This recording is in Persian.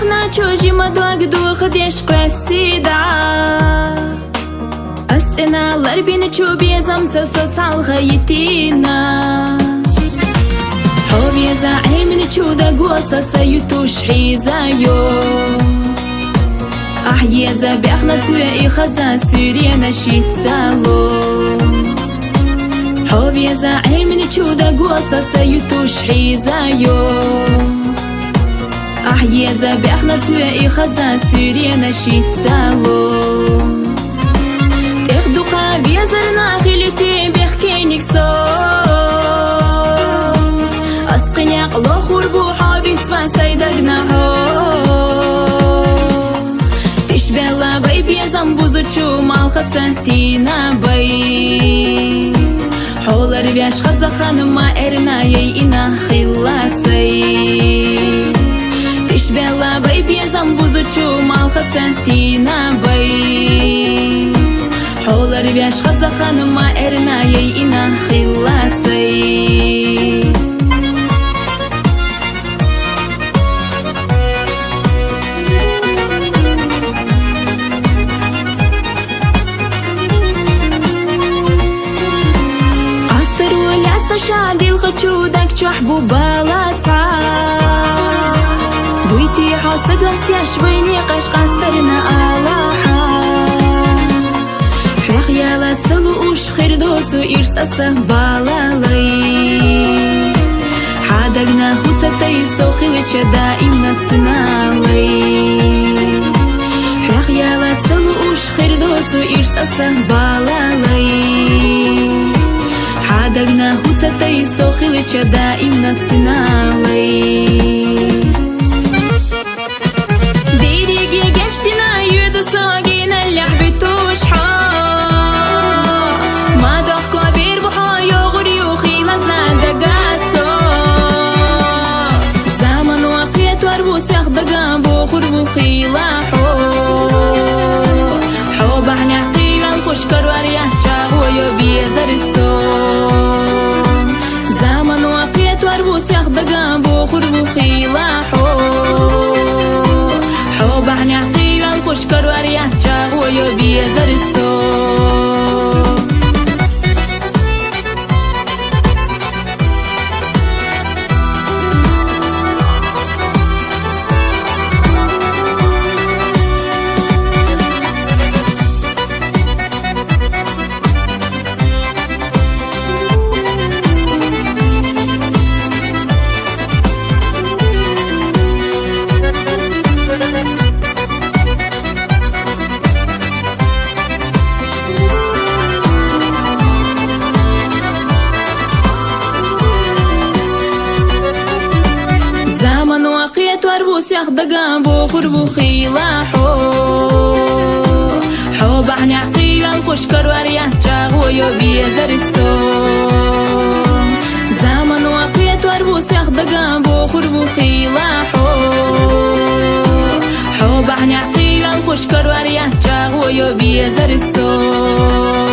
بيخنا تشوجي مدوق دوخ ديش قسيدا أستنا لربين تشوبي زمسة صوت غيتينا حوبي زعيم نتشودا قوصة سيوتوش حيزايو أحيزا بيخنا سوئي خزا سوريا نشيت سالو حوبي زعيم نتشودا قوصة سيوتوش حيزايو أحيزا بيخنا سوئي خزا سوريا نشيت سالو تاخدو قابي زرنا خيلتي بيحكينك أسقني عقلو خربو حابي تسوى سيدقنا تشبه الله بي بيزم بوزوچو مال خدسنتينا بي حولر بياش خزا خانم ما ارنا يينا خلاسي تشبه الله بي بيزم بوزوچو مال خدسنتينا بي حولر بياش خزا خانم ما ارنا يينا خلاسي شادي الخشودك تحبو بالاتها بويتي حاسقت يشويني قش قاسترنا آلاحا حيخ يالا تسلوش خير دوتو إرس أسه بالالي حادقنا هوتتي سوخيلي دائما تنالي حيخ يالا تسلوش خير دوتو إرس أسه بالالي حادقنا هوتتي سوخيلي دائما تنالي ديريجي جشتنا يدو ساقينا اللحبي توشحا ما ضحكوا بير بحا يغري وخيلا زادقاسو زمن وقيت واربوس يخدقا بوخر وخيلا حوب عن عقيلا الخشكر واريح جاغو يبيزر السوم زمن وقيت واربوس يخدقا بوخر وخيلا حوب عن عقيلا الخشكر واريح جاغو يبيزر السوم زمن وقيت واربوس يخدقا بوخر وخيلا حوب عن عقيلا الخشكر واريح جاغو يبيزر السوم زمن وقيت واربوس يخدقا بوخر وخيلا حوب عن عقيلا الخشكر واريح جاغو يبيزر السوم